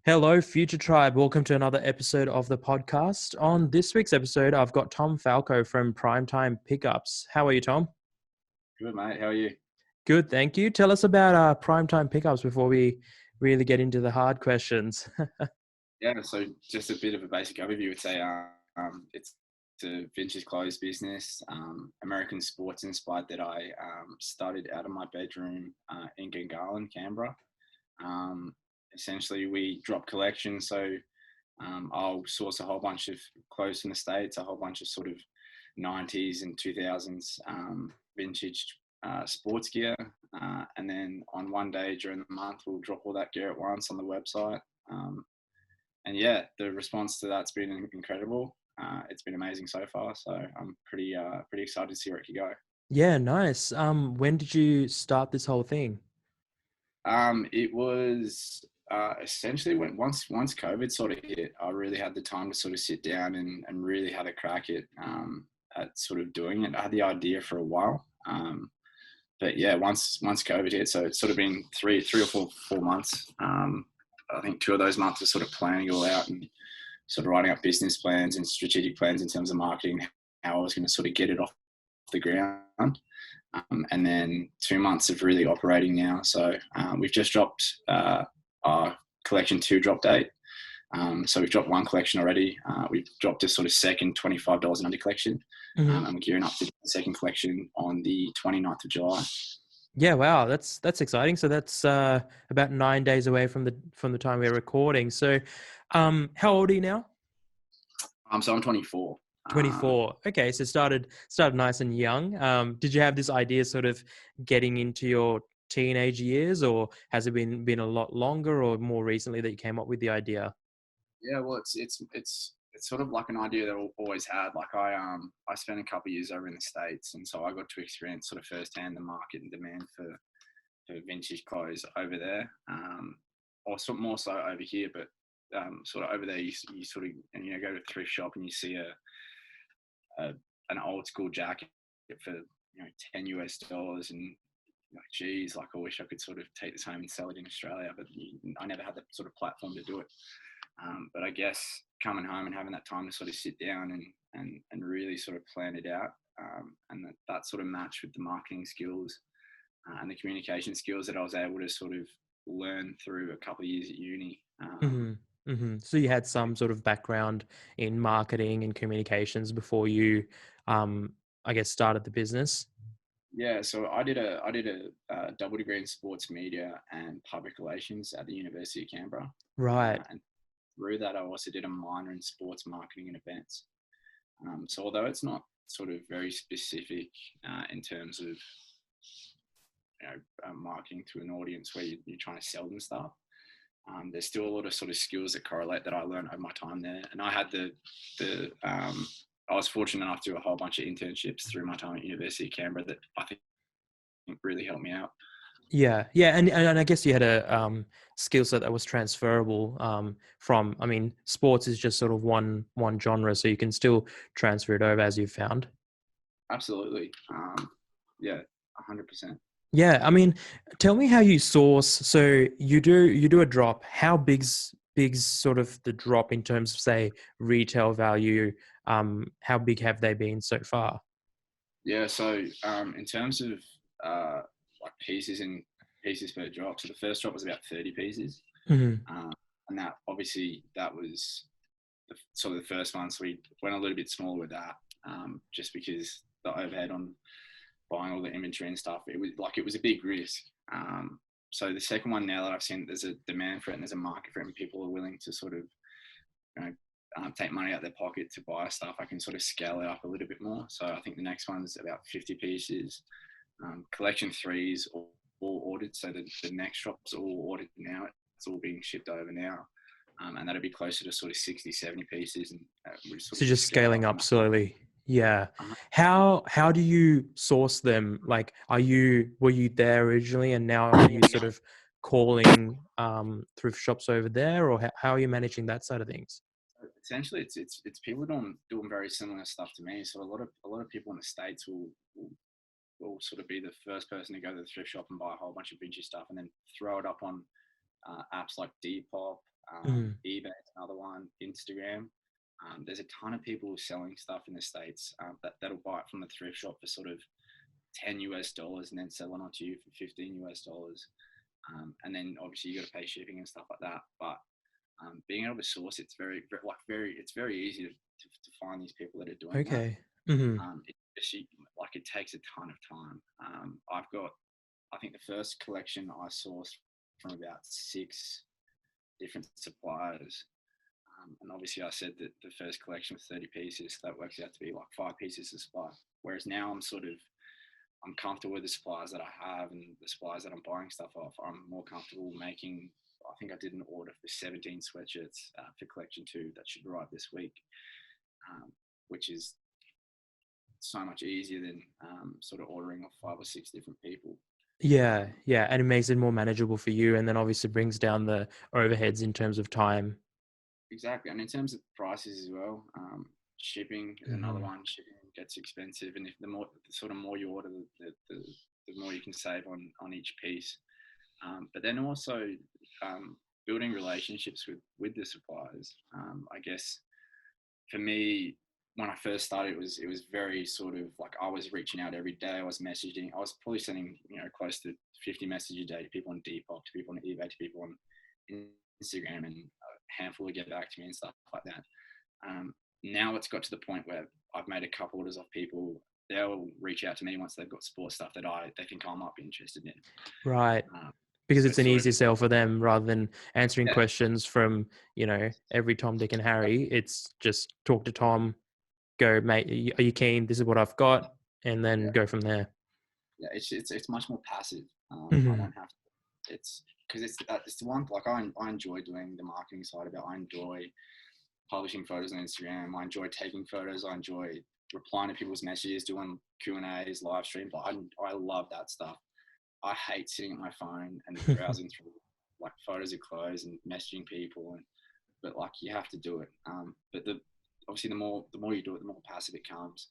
Hello, Future Tribe. Welcome to another episode of the podcast. On this week's episode, I've got Tom Falco from Primetime Pickups. How are you, Tom? Good, mate. How are you? Good, thank you. Tell us about Primetime Pickups before we really get into the hard questions. Yeah, so just a bit of a basic overview. Would say it's a vintage clothes business, American sports inspired that I started out of my bedroom in Canberra. Um, Essentially, we drop collections. So I'll source a whole bunch of clothes from the States, a whole bunch of sort of 90s and 2000s vintage sports gear. And then on one day during the month, we'll drop all that gear at once on the website. And yeah, the response to that's been incredible. It's been amazing so far. So I'm pretty excited to see where it could go. Yeah, nice. When did you start this whole thing? It was essentially once COVID sort of hit, I really had the time to sort of sit down and really have a crack at sort of doing it. I had the idea for a while, but yeah, once COVID hit, so it's sort of been three or four months. I think 2 of those months were sort of planning it all out and sort of writing up business plans and strategic plans in terms of marketing, how I was going to sort of get it off the ground. And then 2 months of really operating now. So we've just dropped our collection 2 drop date. So we've dropped one collection already. We've dropped a sort of second $25 and under collection. Mm-hmm. And we're gearing up to the second collection on the 29th of July. Yeah, wow, that's exciting. So that's about 9 days away from the time we're recording. So, how old are you now? So I'm 24. 24. Okay, so started nice and young. Did you have this idea sort of getting into your teenage years, or has it been a lot longer or more recently that you came up with the idea? Yeah, well, it's sort of like an idea that I've always had. Like I spent a couple of years over in the States, and so I got to experience sort of firsthand the market and demand for vintage clothes over there, or more so over here. But sort of over there, you sort of go to a thrift shop and you see an old school jacket for $10 and like, geez, like I wish I could sort of take this home and sell it in Australia, but I never had the sort of platform to do it. But I guess coming home and having that time to sort of sit down and really sort of plan it out, and that sort of matched with the marketing skills and the communication skills that I was able to sort of learn through a couple of years at uni. Mm-hmm. Mm-hmm. So you had some sort of background in marketing and communications before you, I guess, started the business. Yeah, so I did a double degree in sports media and public relations at the University of Canberra, Right. and through that I also did a minor in sports marketing and events. So although it's not sort of very specific in terms of marketing to an audience where you're trying to sell them stuff, there's still a lot of sort of skills that correlate that I learned over my time there. And I had I was fortunate enough to do a whole bunch of internships through my time at University of Canberra that I think really helped me out. Yeah, yeah, and I guess you had a skill set that was transferable from. I mean, sports is just sort of one genre, so you can still transfer it over as you've found. Absolutely. Yeah, 100%. Yeah, I mean, tell me how you source. So you do a drop. How big's sort of the drop in terms of, say, retail value? How big have they been so far? Yeah, so in terms of like pieces per drop, so the first drop was about 30 pieces, Hmm. and that was sort of the first one. So we went a little bit smaller with that, just because the overhead on buying all the inventory and stuff, it was a big risk. So the second one, now that I've seen there's a demand for it and there's a market for it and people are willing to sort of take money out of their pocket to buy stuff, I can sort of scale it up a little bit more. So I think the next one's about 50 pieces. Collection 3 is all ordered, so the next drop's all ordered now. It's all being shipped over now, and that'll be closer to sort of 60, 70 pieces, and we sort So of just scale scaling up. up slowly. Yeah. Uh, How do you source them? Like, were you there originally and now are you sort of calling thrift shops over there, or how are you managing that side of things? Essentially, it's people doing very similar stuff to me. So a lot of people in the States will sort of be the first person to go to the thrift shop and buy a whole bunch of vintage stuff and then throw it up on apps like Depop, Mm. eBay is another one, Instagram. There's a ton of people selling stuff in the States that'll buy it from the thrift shop for sort of $10 and then sell it on to you for $15. And then obviously you got to pay shipping and stuff like that. But being able to source it's it's very easy to find these people that are doing that. Okay. Mm-hmm. It takes a ton of time. I think the first collection I sourced from about 6 different suppliers. And obviously I said that the first collection was 30 pieces. So that works out to be like 5 pieces a supply. Whereas now I'm comfortable with the suppliers that I have and the suppliers that I'm buying stuff off. I'm more comfortable making, I think I did an order for 17 sweatshirts for collection 2 that should arrive this week, which is so much easier than sort of ordering off 5 or 6 different people. Yeah, yeah, and it makes it more manageable for you, and then obviously brings down the overheads in terms of time. Exactly, and in terms of prices as well, shipping is another Mm-hmm. one. Shipping gets expensive, and if the more you order, the more you can save on each piece. But then also building relationships with the suppliers. I guess for me, when I first started, it was very sort of like I was reaching out every day. I was messaging. I was probably sending close to 50 messages a day to people on Depop, to people on eBay, to people on Instagram, and a handful will get back to me and stuff like that. Now it's got to the point where I've made a couple orders off people. They'll reach out to me once they've got sports stuff that they think I might be interested in. Right. Because So it's it's an sort of, easier sell for them rather than answering yeah, questions from, every Tom, Dick, and Harry. It's just talk to Tom, go, mate, are you keen? This is what I've got, and then yeah, go from there. yeah. It's much more passive. I Mm-hmm. don't have to. It's because it's the one like I enjoy doing the marketing side of it. I enjoy publishing photos on Instagram. I enjoy taking photos. I enjoy replying to people's messages, doing Q&As, live streams. I love that stuff. I hate sitting at my phone and browsing through like photos of clothes and messaging people, but like you have to do it. But obviously the more you do it, the more passive it comes.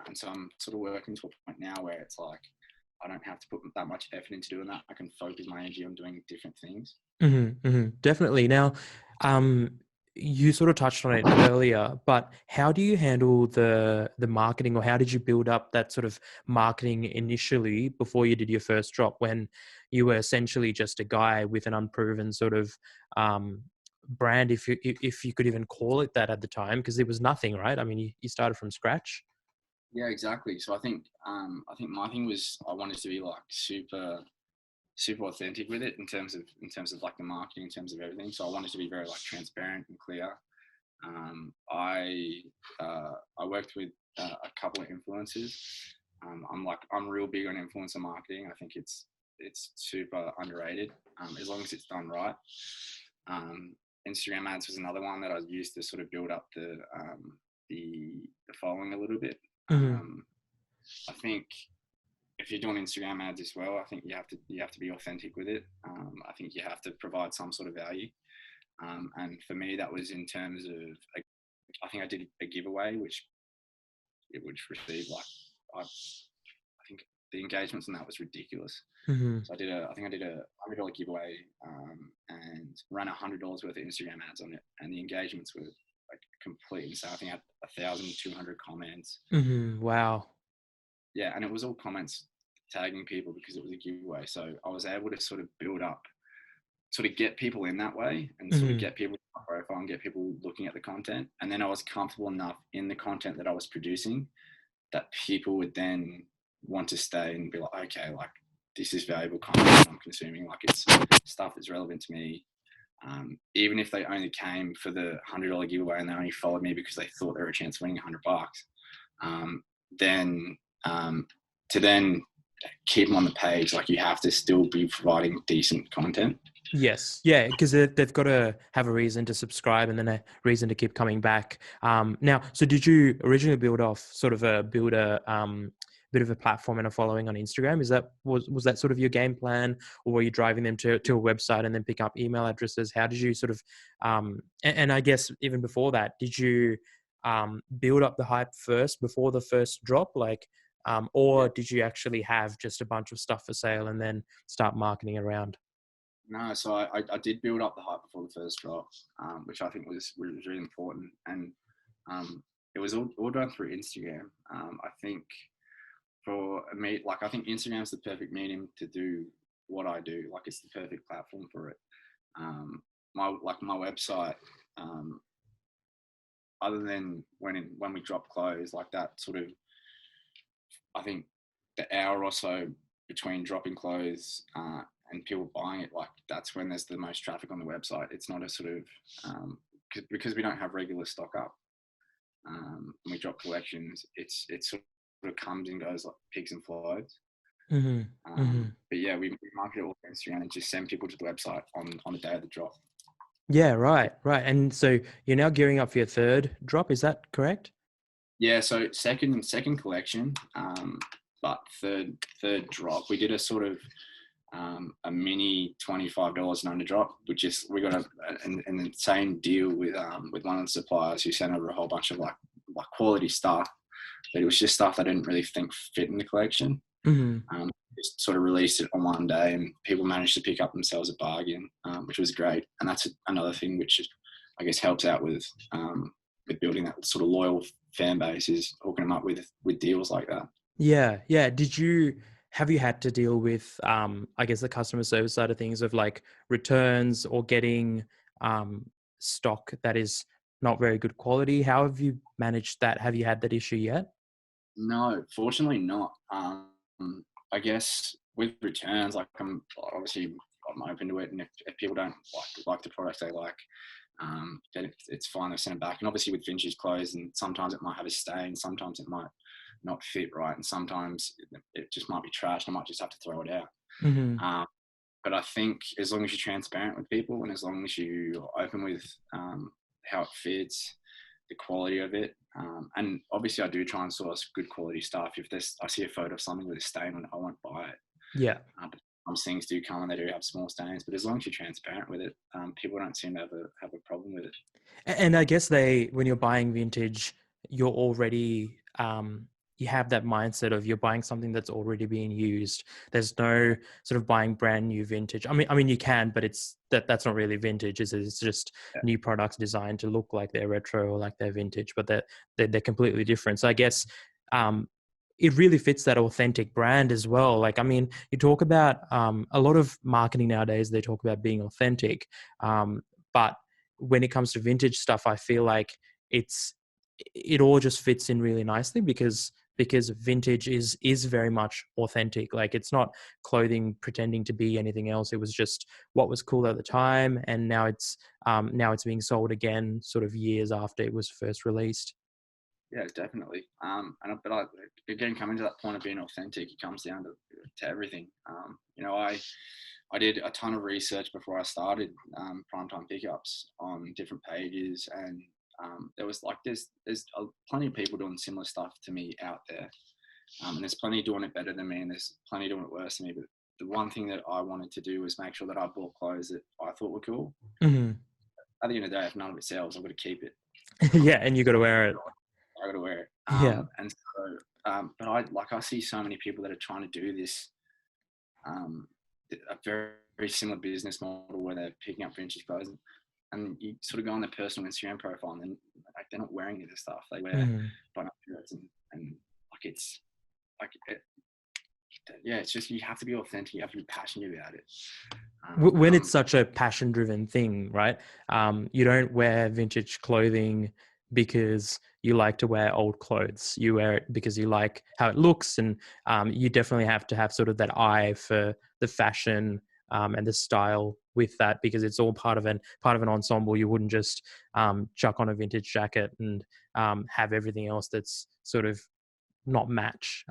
And so I'm sort of working to a point now where it's like I don't have to put that much effort into doing that. I can focus my energy on doing different things. Mm-hmm, mm-hmm, definitely. Now, you sort of touched on it earlier, but how do you handle the marketing, or how did you build up that sort of marketing initially before you did your first drop, when you were essentially just a guy with an unproven sort of brand, if you could even call it that at the time, because it was nothing, right? I mean, you started from scratch. Yeah, exactly. So I think my thing was I wanted to be like super authentic with it in terms of like the marketing, in terms of everything. So I wanted to be very like transparent and clear. I worked with a couple of influencers. I'm real big on influencer marketing. I think it's super underrated as long as it's done right. Instagram ads was another one that I used to sort of build up the following a little bit. Mm-hmm. I think if you're doing Instagram ads as well, I think you have to be authentic with it. I think you have to provide some sort of value. And for me, that was in terms of, I think I did a giveaway, which received like, I think the engagements on that was ridiculous. Mm-hmm. So I did a $100 giveaway and ran $100 worth of Instagram ads on it, and the engagements were like complete insane. I think I had 1,200 comments. Mm-hmm. Wow. Yeah, and it was all comments tagging people because it was a giveaway. So I was able to sort of build up, sort of get people in that way, and sort of Mm-hmm. get people to my profile and get people looking at the content. And then I was comfortable enough in the content that I was producing that people would then want to stay and be like, okay, like this is valuable content I'm consuming. Like it's stuff that's relevant to me. Even if they only came for the $100 giveaway and they only followed me because they thought there were a chance of winning $100, then to then keep them on the page, like you have to still be providing decent content. Yes, yeah, because they've got to have a reason to subscribe and then a reason to keep coming back. Now, so did you originally build a bit of a platform and a following on Instagram? Was that sort of your game plan, or were you driving them to a website and then pick up email addresses? How did you sort of, and I guess even before that, did you build up the hype first before the first drop, or Yeah. did you actually have just a bunch of stuff for sale and then start marketing around? No, so I did build up the hype before the first drop, which I think was really important, and it was all done through Instagram. I think for me, like I think Instagram's the perfect medium to do what I do. Like it's the perfect platform for it. My website, um, other than when we drop clothes, like that sort of, I think the hour or so between dropping clothes and people buying it, like that's when there's the most traffic on the website. It's not a sort of because we don't have regular stock up. And we drop collections. It's sort of comes and goes like peaks and flows. Mm-hmm. Mm-hmm. But yeah, we market it all on Instagram and just send people to the website on the day of the drop. Yeah, right, right. And so you're now gearing up for your third drop. Is that correct? Yeah, so second collection, but third drop. We did a sort of a mini $25 and under drop, which is we got an insane deal with one of the suppliers who sent over a whole bunch of like quality stuff, but it was just stuff I didn't really think fit in the collection. Mm-hmm. Just sort of released it on one day, and people managed to pick up themselves a bargain, which was great. And that's another thing which I guess helps out with building that sort of loyal fan base, is hooking them up with deals like that. Yeah, yeah. Have you had to deal with I guess the customer service side of things of like returns or getting um stock that is not very good quality? How have you managed that? Have you had that issue yet? No, fortunately not. I guess with returns, like I'm open to it, and if people don't like the products they like, then it's fine. They send it back. And obviously with vintage clothes, and sometimes it might have a stain, sometimes it might not fit right, and sometimes it just might be trashed. I might just have to throw it out. Mm-hmm. But I think as long as you're transparent with people, and as long as you're open with how it fits, the quality of it, and obviously I do try and source good quality stuff. If I see a photo of something with a stain on it, I won't buy it. Yeah. But some things do come and they do have small stains. But as long as you're transparent with it, people don't seem to have a problem with it. And I guess when you're buying vintage, you're already, you have that mindset of you're buying something that's already being used. There's no sort of buying brand new vintage. I mean, you can, but that's not really vintage. It's just Yeah, new products designed to look like they're retro or like they're vintage, but they're completely different. So I guess, it really fits that authentic brand as well. Like, I mean, you talk about, a lot of marketing nowadays, they talk about being authentic. But when it comes to vintage stuff, I feel like it all just fits in really nicely because vintage is very much authentic. Like it's not clothing pretending to be anything else. It was just what was cool at the time, and now it's being sold again, sort of years after it was first released. yeah, definitely. But again, coming to that point of being authentic, it comes down to everything. I did a ton of research before I started Primetime Pickups on different pages, and there was like there's plenty of people doing similar stuff to me out there, and there's plenty doing it better than me, and there's plenty doing it worse than me. But the one thing that I wanted to do was make sure that I bought clothes that I thought were cool. Hmm. At the end of the day, if none of it sells, I've got to keep it. Yeah, and you got to wear it. I got to wear it. Yeah. And so, but I see so many people that are trying to do this, a very similar business model where they're picking up vintage clothes, and you sort of go on their personal Instagram profile, and then like they're not wearing any of this stuff. They wear Hmm. button-up shirts, and like it's like yeah, it's just you have to be authentic. You have to be passionate about it. When it's such a passion driven thing, right? You don't wear vintage clothing because you like to wear old clothes. You wear it because you like how it looks, and you definitely have to have sort of that eye for the fashion, and the style with that, because it's all part of an ensemble. You wouldn't just chuck on a vintage jacket and have everything else that's sort of not match.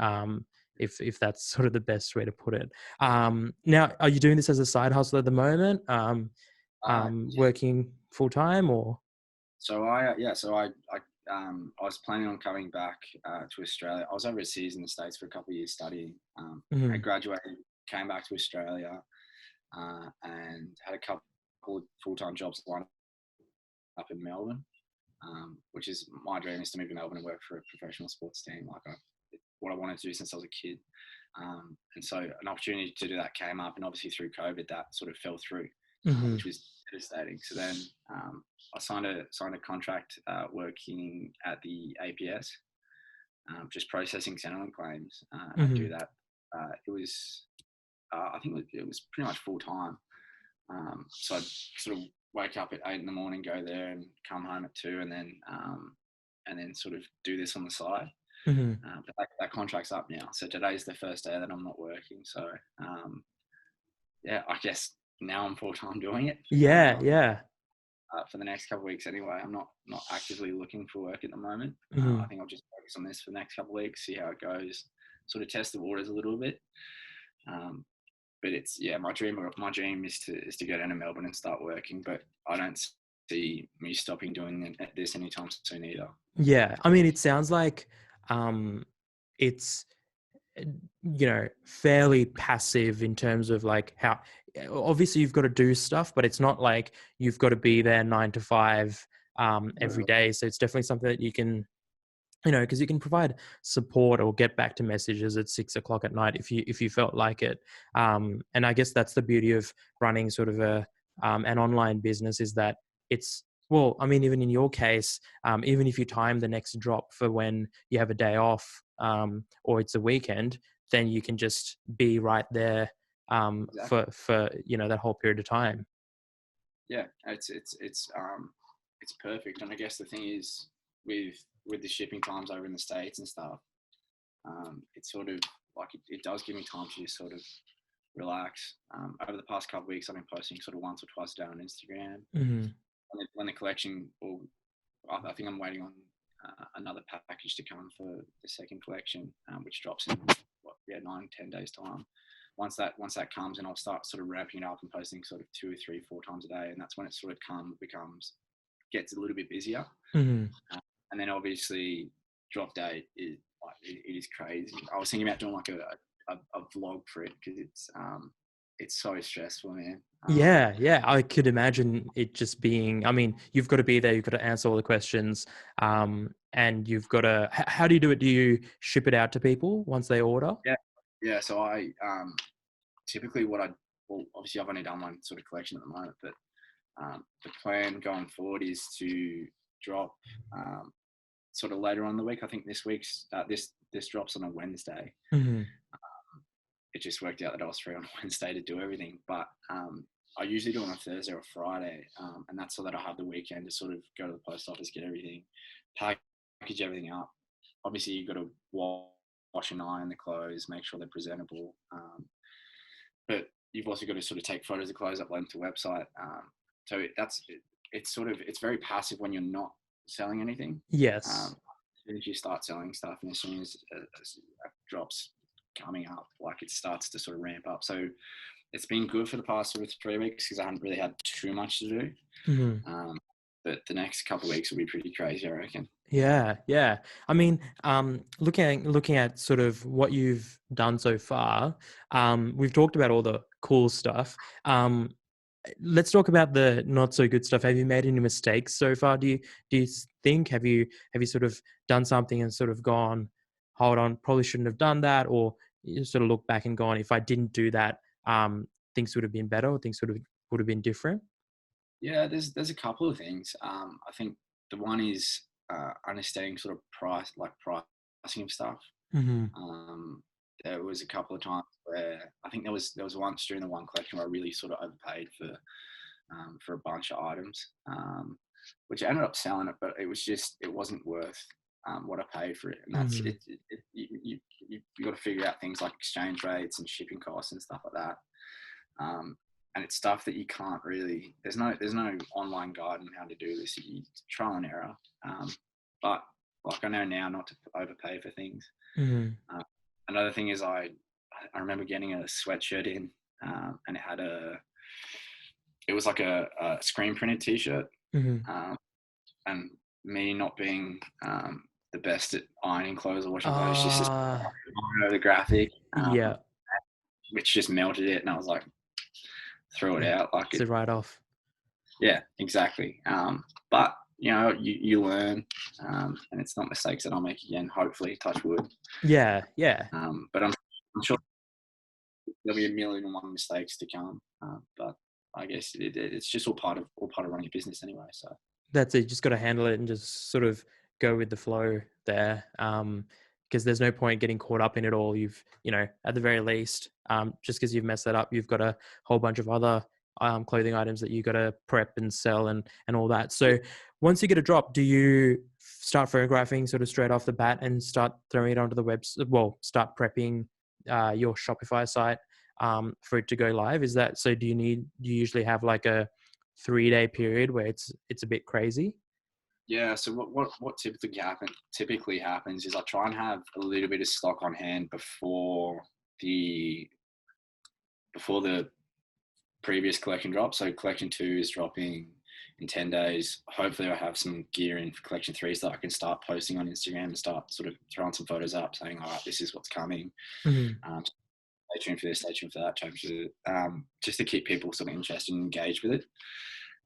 If that's sort of the best way to put it. Now, are you doing this as a side hustle at the moment? Yeah. Working full time or? So I was planning on coming back to Australia. I was overseas in the States for a couple of years studying. I Mhm. graduated, came back to Australia, and had a couple of full-time jobs lined up in Melbourne, which is my dream, is to move to Melbourne and work for a professional sports team. What I wanted to do since I was a kid. And so an opportunity to do that came up, and obviously through COVID, that sort of fell through, Mm-hmm. which was devastating. So then I signed a contract working at the APS, just processing Centrelink claims, and I Mm-hmm. do that. It was, I think it was pretty much full time. So I'd sort of wake up at 8 in the morning, go there, and come home at 2, and then sort of do this on the side. Mm-hmm. But that contract's up now. So today's the first day that I'm not working. So yeah, I guess now I'm full time doing it. Yeah, yeah. For the next couple of weeks anyway. I'm not actively looking for work at the moment. Mm-hmm. I think I'll just focus on this for the next couple of weeks, see how it goes, sort of test the waters a little bit. But it's, yeah, my dream is to go down to Melbourne and start working. But I don't see me stopping doing this anytime soon either. Yeah. I mean, it sounds like it's fairly passive in terms of like how obviously you've got to do stuff, but it's not like you've got to be there 9 to 5 every day. So it's definitely something that you can, because you can provide support or get back to messages at 6 o'clock at night if you felt like it. And I guess that's the beauty of running sort of an online business, is that it's, well, I mean, even in your case, even if you time the next drop for when you have a day off, or it's a weekend, then you can just be right there Exactly. for that whole period of time. Yeah, it's perfect. And I guess the thing is with the shipping times over in the States and stuff, it's sort of like it does give me time to just sort of relax. Over the past couple of weeks, I've been posting sort of once or twice a day on Instagram. Mm-hmm. When the collection, or I think I'm waiting on another package to come for the second collection, which drops in 9-10 days time. Once that comes, and I'll start sort of ramping it up and posting sort of 2 or 3, 4 times a day, and that's when it sort of gets a little bit busier. Mm-hmm. And then obviously drop date is like it is crazy. I was thinking about doing like a vlog for it, because it's so stressful, man. Yeah, I could imagine it just being, I mean, you've got to be there, you've got to answer all the questions, and you've got to, how do you do it? Do you ship it out to people once they order? Yeah. So I typically obviously I've only done one sort of collection at the moment, but the plan going forward is to drop sort of later on in the week. I think this drops on a Wednesday. Mm-hmm. It just worked out that I was free on Wednesday to do everything, but I usually do it on a Thursday or Friday, and that's so that I have the weekend to sort of go to the post office, get everything, package everything up. Obviously, you've got to wash and iron the clothes, make sure they're presentable, but you've also got to sort of take photos of clothes, upload them to the website. So it's very passive when you're not selling anything. Yes. As soon as you start selling stuff, and as soon as drops coming up, like it starts to sort of ramp up. So it's been good for the past sort of 3 weeks, because I haven't really had too much to do. Mm-hmm. But the next couple of weeks will be pretty crazy, I reckon. Yeah. I mean, looking at sort of what you've done so far, we've talked about all the cool stuff. Let's talk about the not so good stuff. Have you made any mistakes so far? Do you think, have you sort of done something and sort of gone, hold on, probably shouldn't have done that, or you sort of look back and gone, if I didn't do that, things would have been better, or things would have been different? Yeah, there's a couple of things. I think the one is understanding sort of pricing of stuff. Mm-hmm. There was a couple of times where I think there was once during the one collection where I really sort of overpaid for a bunch of items, which I ended up selling it, but it wasn't worth what I paid for it. And that's Mm-hmm. you got to figure out things like exchange rates and shipping costs and stuff like that. And it's stuff that you can't really. There's no online guide on how to do this. You trial and error. But like I know now not to overpay for things. Mm-hmm. Another thing is I remember getting a sweatshirt in, and it was like a screen printed t-shirt, Mm-hmm. and me not being the best at ironing clothes or washing clothes, just the graphic, Yeah. which just melted it, and I was like, threw it out. Like It's a write-off. yeah, exactly. But you learn, and it's not mistakes that I'll make again. Hopefully, touch wood. Yeah. But I'm sure there'll be a million and one mistakes to come, but I guess it's just all part of running a business anyway. So That's it. You just got to handle it and just sort of go with the flow there. Because there's no point getting caught up in it all. At the very least, just because you've messed that up, you've got a whole bunch of other clothing items that you got to prep and sell and all that. So once you get a drop, do you start photographing sort of straight off the bat and start throwing it onto the web? Well, start prepping your Shopify site for it to go live. Is that so? Do you usually have like a 3-day period where it's a bit crazy? yeah, so what typically happens is I try and have a little bit of stock on hand before the previous collection drop. So collection 2 is dropping in 10 days. Hopefully I have some gear in for collection 3 so that I can start posting on Instagram and start sort of throwing some photos up saying, all right, this is what's coming. Mm-hmm. Stay tuned for this, stay tuned for that, just to keep people sort of interested and engaged with it.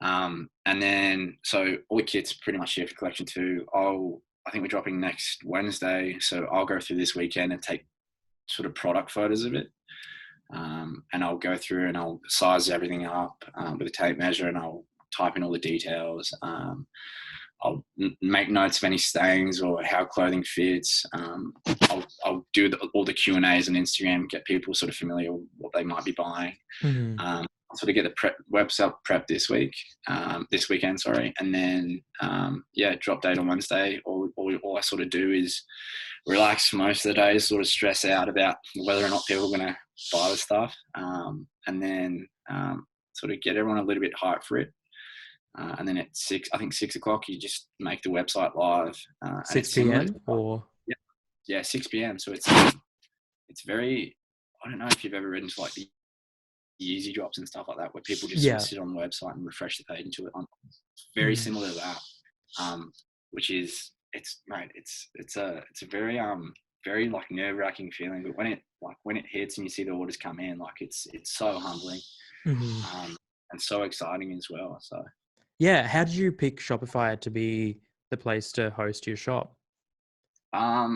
And then, so all the kits pretty much here for collection 2. I think we're dropping next Wednesday. So I'll go through this weekend and take sort of product photos of it. And I'll go through and I'll size everything up with a tape measure, and I'll type in all the details. I'll make notes of any stains or how clothing fits. I'll do all the Q&As on Instagram, get people sort of familiar with what they might be buying. Mm-hmm. I'll sort of get the website prep this weekend, and then drop date on Wednesday. All I sort of do is relax most of the days, sort of stress out about whether or not people are going to buy the stuff, and then sort of get everyone a little bit hyped for it. And then at 6 o'clock, you just make the website live. 6 p.m. or? Yeah, 6 p.m. So it's very, I don't know if you've ever read into like the easy drops and stuff like that, where people just sort of sit on the website and refresh the page into it. It's very similar to that, which is, it's a very very like nerve-wracking feeling, but when it hits and you see the orders come in, like it's so humbling, and so exciting as well. So yeah, how did you pick Shopify to be the place to host your shop? I've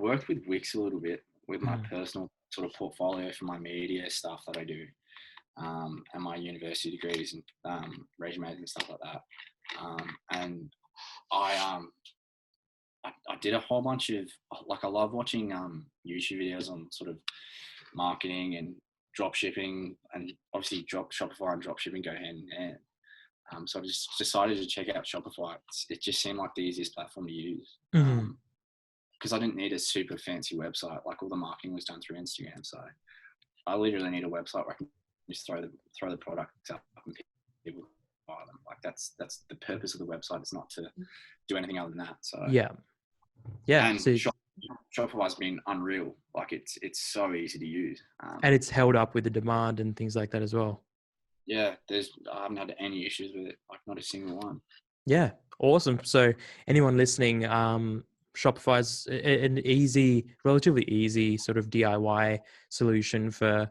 worked with Wix a little bit with my personal sort of portfolio for my media stuff that I do, and my university degrees and resumes and stuff like that. And I did a whole bunch of, like, I love watching YouTube videos on sort of marketing and drop shipping, and obviously Shopify and drop shipping go hand in hand. So I just decided to check out Shopify. It just seemed like the easiest platform to use. Because I didn't need a super fancy website. Like, all the marketing was done through Instagram. So I literally need a website where I can just throw the products up and people buy them. Like, that's the purpose of the website. It's not to do anything other than that. So yeah. And So, Shopify's been unreal. Like, it's so easy to use. and it's held up with the demand and things like that as well. Yeah, I haven't had any issues with it. Like, not a single one. Yeah, awesome. So anyone listening, Shopify's an relatively easy sort of DIY solution for,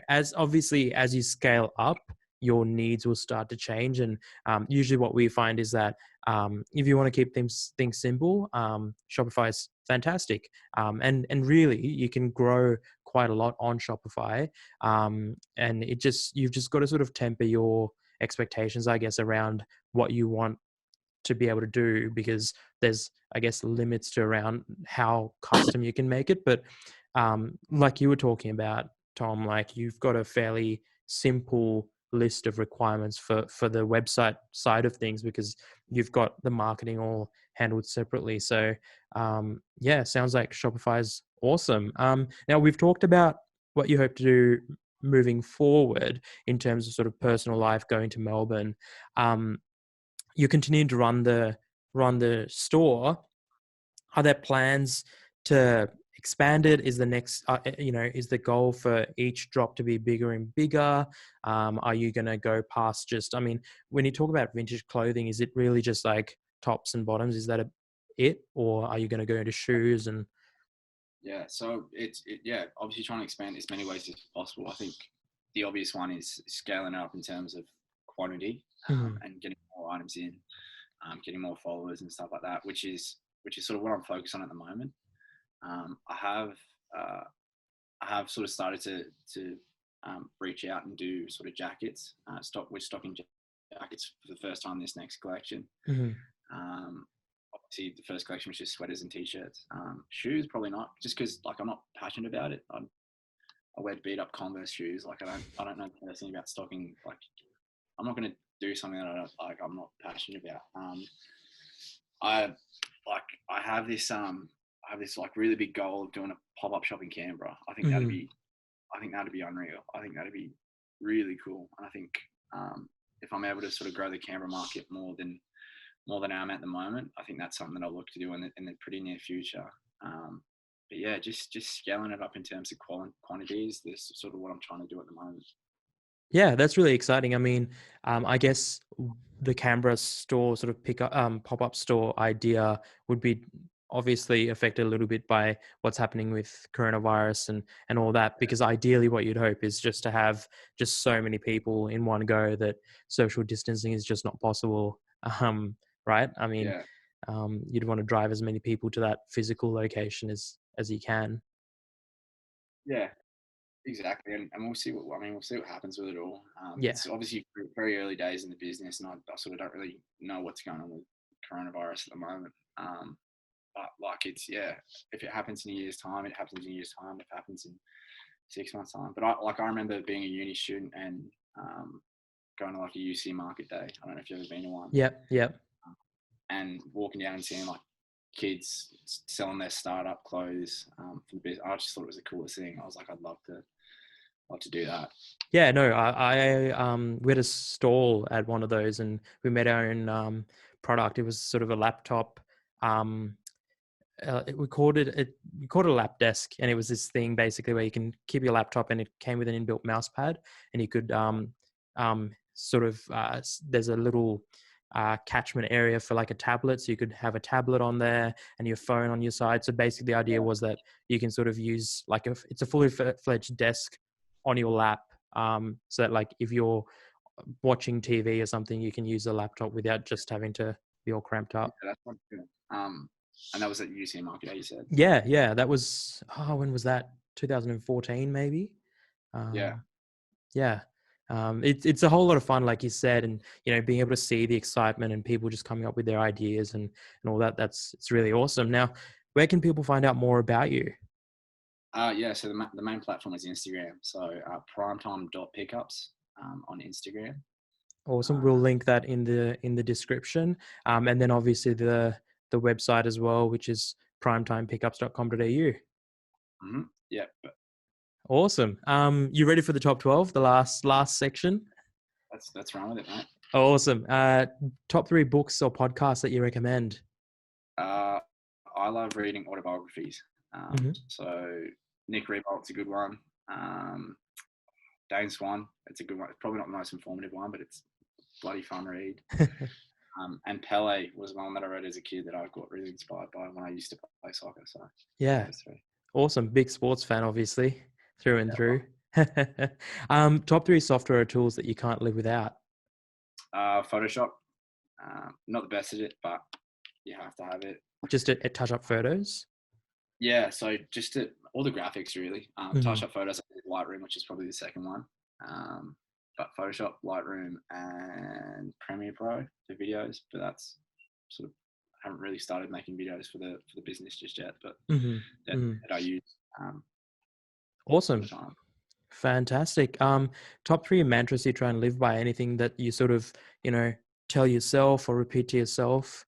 as you scale up, your needs will start to change. And usually what we find is that if you want to keep things simple, Shopify is fantastic. And really, you can grow quite a lot on Shopify. And you've just got to sort of temper your expectations, I guess, around what you want to be able to do, because there's, I guess, limits to around how custom you can make it. But like you were talking about, Tom, like, you've got a fairly simple list of requirements for the website side of things, because you've got the marketing all handled separately. So sounds like Shopify's awesome. Now, we've talked about what you hope to do moving forward in terms of sort of personal life, going to Melbourne. You're continuing to run the store. Are there plans to expand it? Is the next, is the goal for each drop to be bigger and bigger? Are you going to go past just, when you talk about vintage clothing, is it really just like tops and bottoms? Is that it? Or are you going to go into shoes and? Yeah, so obviously trying to expand as many ways as possible. I think the obvious one is scaling up in terms of quantity, and getting more items in, getting more followers and stuff like that, which is sort of what I'm focused on at the moment. I have sort of started to reach out and do sort of jackets. We're stocking jackets for the first time this next collection. Mm-hmm. Obviously, the first collection was just sweaters and t-shirts. Shoes, probably not, just because like I'm not passionate about it. I wear beat up Converse shoes. Like I don't know anything about stocking. Like I'm not going to do something that I don't like. I'm not passionate about. I I have this like really big goal of doing a pop-up shop in Canberra. Mm-hmm. I think that'd be unreal. I think that'd be really cool. And I think if I'm able to sort of grow the Canberra market more than I am at the moment, I think that's something that I'll look to do in the pretty near future. But yeah, just scaling it up in terms of quantities. This is sort of what I'm trying to do at the moment. Yeah, that's really exciting. I mean, I guess the Canberra store sort of pop-up store idea would be obviously affected a little bit by what's happening with coronavirus and all that, because ideally what you'd hope is just to have just so many people in one go that social distancing is just not possible. Right? I mean, Yeah, you'd want to drive as many people to that physical location as you can. yeah, exactly. And we'll see we'll see what happens with it all. Yeah. It's obviously very early days in the business, and I sort of don't really know what's going on with coronavirus at the moment. But like if it happens in a year's time, it happens in a year's time. If it happens in 6 months' time. But I remember being a uni student and going to like a UC market day. I don't know if you've ever been to one. Yep. Yep. And walking down and seeing like kids selling their startup clothes for the business. I just thought it was the coolest thing. I was like, I'd love to do that. Yeah, no, we had a stall at one of those, and we made our own product. It was sort of a laptop. Um, we called it a lap desk, and it was this thing basically where you can keep your laptop, and it came with an inbuilt mouse pad, and you could there's a little catchment area for like a tablet, so you could have a tablet on there and your phone on your side. So basically, the idea was that you can sort of use like it's a fully fledged desk on your lap, so that like if you're watching TV or something, you can use a laptop without just having to be all cramped up. Yeah, that's good. And that was at UC market day, you said. Yeah, that was when was that? 2014 maybe. Yeah. Yeah. It's a whole lot of fun, like you said, and being able to see the excitement and people just coming up with their ideas and all that. It's really awesome. Now, where can people find out more about you? So the main platform is Instagram. So primetime.pickups on Instagram. Awesome. We'll link that in the description, and then obviously the website as well, which is primetimepickups.com.au. Mm-hmm. Yeah. Awesome. You ready for the top 12, the last section? That's wrong with it, mate. Awesome. Top 3 books or podcasts that you recommend? I love reading autobiographies. So Nick Rebolt's a good one. Dane Swan, it's a good one. It's probably not the most informative one, but it's bloody fun read. And Pele was one that I read as a kid that I got really inspired by when I used to play soccer. So yeah, awesome. Big sports fan, obviously, through and through. Top 3 software or tools that you can't live without? Photoshop. Not the best at it, but you have to have it. Just to touch up photos? Yeah, so just all the graphics really. Touch up photos, Lightroom, which is probably the second one. But Photoshop, Lightroom, and Premiere Pro for videos. But that's sort of, I haven't really started making videos for the business just yet. But that I use. Awesome. Fantastic. Top 3 mantras you try and live by. Anything that you sort of tell yourself or repeat to yourself?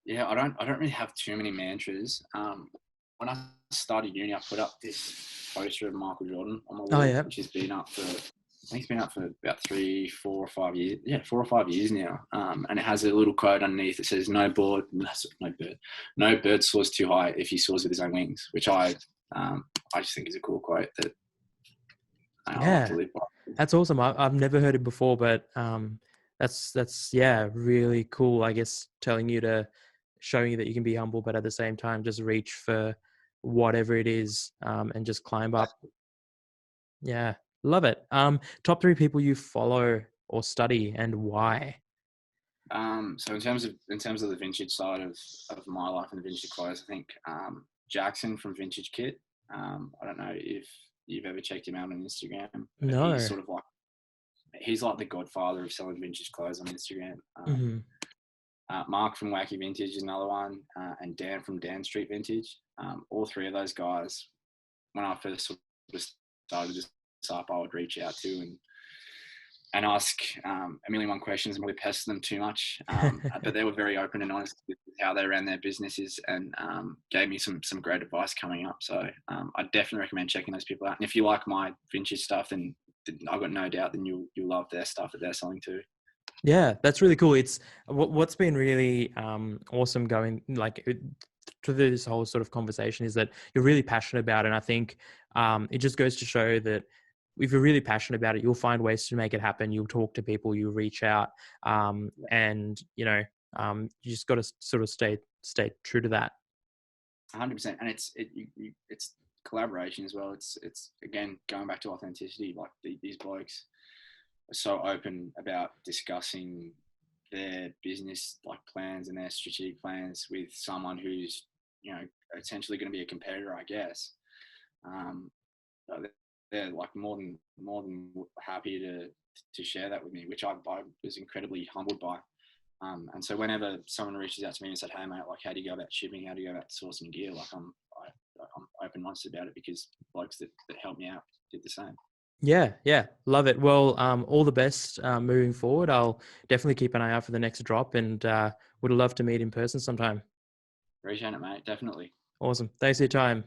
Yeah, I don't really have too many mantras. When I started uni, I put up this poster of Michael Jordan on my wall, which has been up for, I think it's been up for about 3, 4 or 5 years. Yeah, 4 or 5 years now. And it has a little quote underneath that says, no bird soars too high if he soars with his own wings, which I just think is a cool quote that I like to live by. That's awesome. I've never heard it before, but that's really cool. I guess showing you that you can be humble, but at the same time just reach for whatever it is, and just climb up. Yeah, love it. Top 3 people you follow or study and why? So in terms of the vintage side of my life and the vintage clothes, I think Jackson from Vintage Kit. I don't know if you've ever checked him out on Instagram, but he's No. sort of like, he's like the godfather of selling vintage clothes on Instagram. Hmm. Mark from Wacky Vintage is another one, and Dan from Dan Street Vintage. All three of those guys, when I first sort of started this up, I would reach out to and ask a million and one questions and really pester them too much. But they were very open and honest with how they ran their businesses, and gave me some great advice coming up. So I definitely recommend checking those people out. And if you like my vintage stuff, then I've got no doubt then you'll love their stuff that they're selling too. Yeah, that's really cool. It's what's been really awesome going through this whole sort of conversation is that you're really passionate about it. And I think it just goes to show that if you're really passionate about it, you'll find ways to make it happen. You'll talk to people, you reach out, and you just got to sort of stay true to that. 100%, and it's collaboration as well. It's again going back to authenticity. Like these blokes are so open about discussing their business like plans and their strategic plans with someone who's essentially going to be a competitor, I guess. So they're like more than happy to share that with me, which I was incredibly humbled by. And so whenever someone reaches out to me and said, "Hey mate, like how do you go about shipping? How do you go about sourcing gear?" Like I'm open-minded about it, because blokes that helped me out did the same. Yeah, love it. Well, all the best moving forward. I'll definitely keep an eye out for the next drop, and would love to meet in person sometime. Appreciate it, mate. Definitely. Awesome. Thanks for your time.